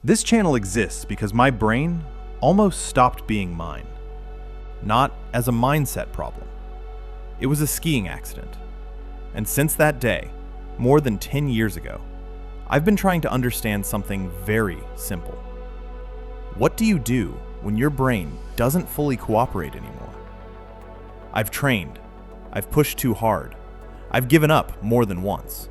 This channel exists because my brain almost stopped being mine. Not as a mindset problem. It was a skiing accident. And since that day, more than 10 years ago, I've been trying to understand something very simple. What do you do when your brain doesn't fully cooperate anymore? I've trained. I've pushed too hard. I've given up more than once.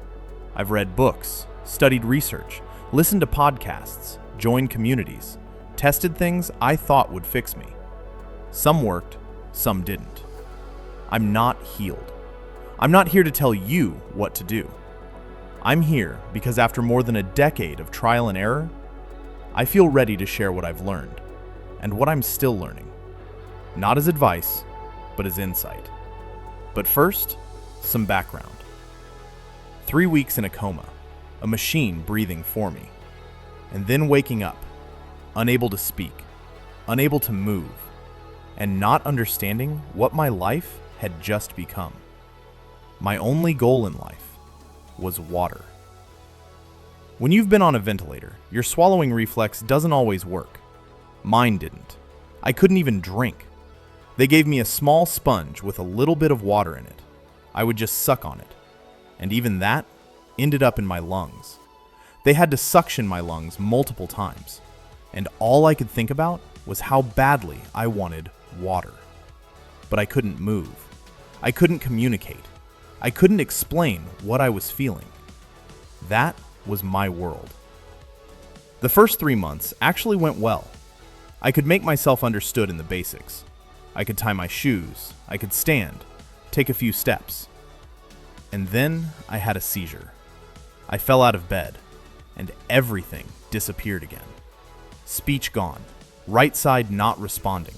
I've read books, studied research, listened to podcasts, joined communities, tested things I thought would fix me. Some worked, some didn't. I'm not healed. I'm not here to tell you what to do. I'm here because after more than a decade of trial and error, I feel ready to share what I've learned and what I'm still learning. Not as advice, but as insight. But first, some background. 3 weeks in a coma, a machine breathing for me, and then waking up, unable to speak, unable to move, and not understanding what my life had just become. My only goal in life was water. When you've been on a ventilator, your swallowing reflex doesn't always work. Mine didn't. I couldn't even drink. They gave me a small sponge with a little bit of water in it. I would just suck on it. And even that ended up in my lungs. They had to suction my lungs multiple times. And all I could think about was how badly I wanted water. But I couldn't move. I couldn't communicate. I couldn't explain what I was feeling. That was my world. The first 3 months actually went well. I could make myself understood in the basics. I could tie my shoes. I could stand, take a few steps. And then I had a seizure. I fell out of bed, and everything disappeared again. Speech gone, right side not responding,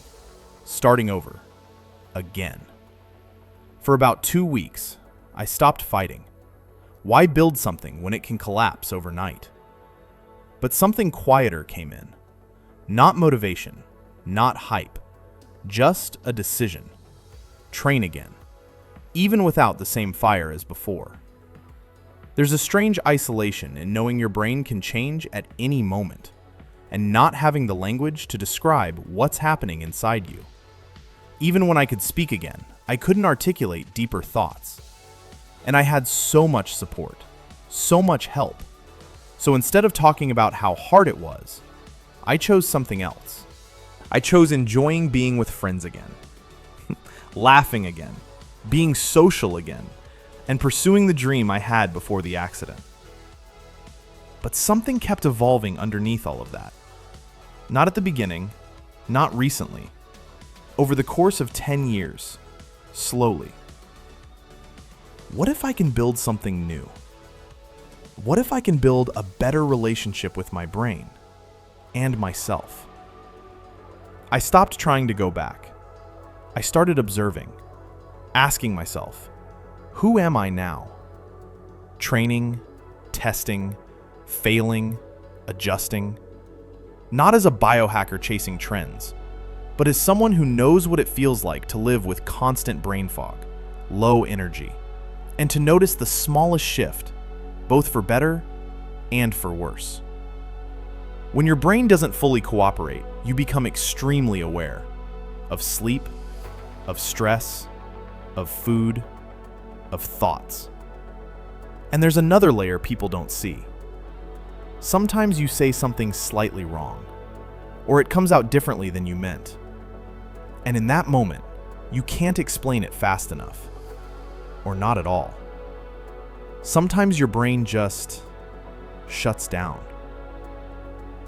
starting over, again. For about 2 weeks, I stopped fighting. Why build something when it can collapse overnight? But something quieter came in. Not motivation, not hype, just a decision. Train again, even without the same fire as before. There's a strange isolation in knowing your brain can change at any moment, and not having the language to describe what's happening inside you. Even when I could speak again, I couldn't articulate deeper thoughts. And I had so much support, so much help. So instead of talking about how hard it was, I chose something else. I chose enjoying being with friends again, laughing again, being social again, and pursuing the dream I had before the accident. But something kept evolving underneath all of that. Not at the beginning, not recently. Over the course of 10 years, slowly. What if I can build something new? What if I can build a better relationship with my brain and myself? I stopped trying to go back. I started observing, asking myself, who am I now? Training, testing, failing, adjusting. Not as a biohacker chasing trends, but as someone who knows what it feels like to live with constant brain fog, low energy, and to notice the smallest shift, both for better and for worse. When your brain doesn't fully cooperate, you become extremely aware of sleep, of stress, of food, of thoughts. And there's another layer people don't see. Sometimes you say something slightly wrong, or it comes out differently than you meant. And in that moment, you can't explain it fast enough, or not at all. Sometimes your brain just shuts down.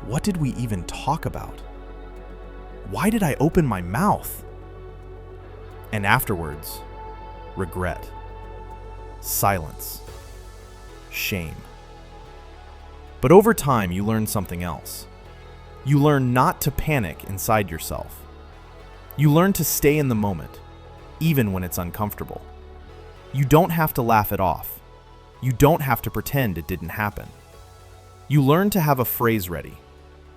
What did we even talk about? Why did I open my mouth? And afterwards, regret, silence, shame. But over time, you learn something else. You learn not to panic inside yourself. You learn to stay in the moment, even when it's uncomfortable. You don't have to laugh it off. You don't have to pretend it didn't happen. You learn to have a phrase ready,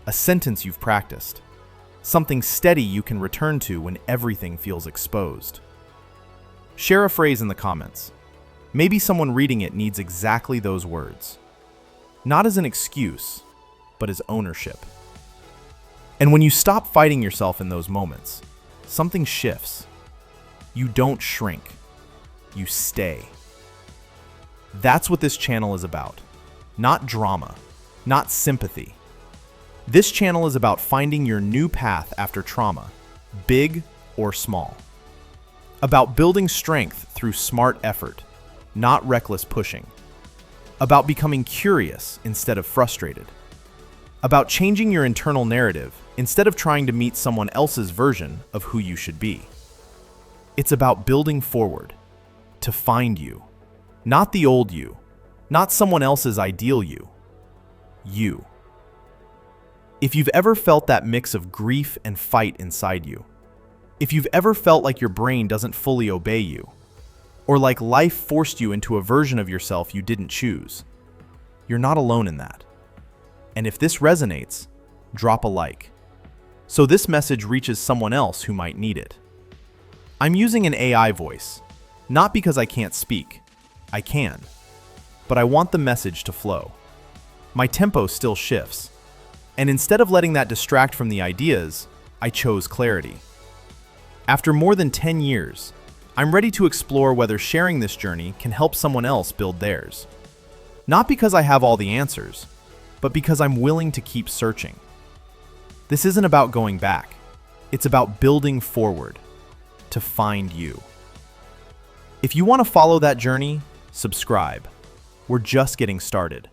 a sentence you've practiced, something steady you can return to when everything feels exposed. Share a phrase in the comments. Maybe someone reading it needs exactly those words. Not as an excuse, but as ownership. And when you stop fighting yourself in those moments, something shifts. You don't shrink. You stay. That's what this channel is about. Not drama, not sympathy. This channel is about finding your new path after trauma, big or small. About building strength through smart effort, not reckless pushing. About becoming curious instead of frustrated. About changing your internal narrative instead of trying to meet someone else's version of who you should be. It's about building forward, to find you. Not the old you, not someone else's ideal you. You. If you've ever felt that mix of grief and fight inside you, if you've ever felt like your brain doesn't fully obey you, or like life forced you into a version of yourself you didn't choose, you're not alone in that. And if this resonates, drop a like, so this message reaches someone else who might need it. I'm using an AI voice, not because I can't speak. I can, but I want the message to flow. My tempo still shifts, and instead of letting that distract from the ideas, I chose clarity. After more than 10 years, I'm ready to explore whether sharing this journey can help someone else build theirs. Not because I have all the answers, but because I'm willing to keep searching. This isn't about going back. It's about building forward, to find you. If you want to follow that journey, subscribe. We're just getting started.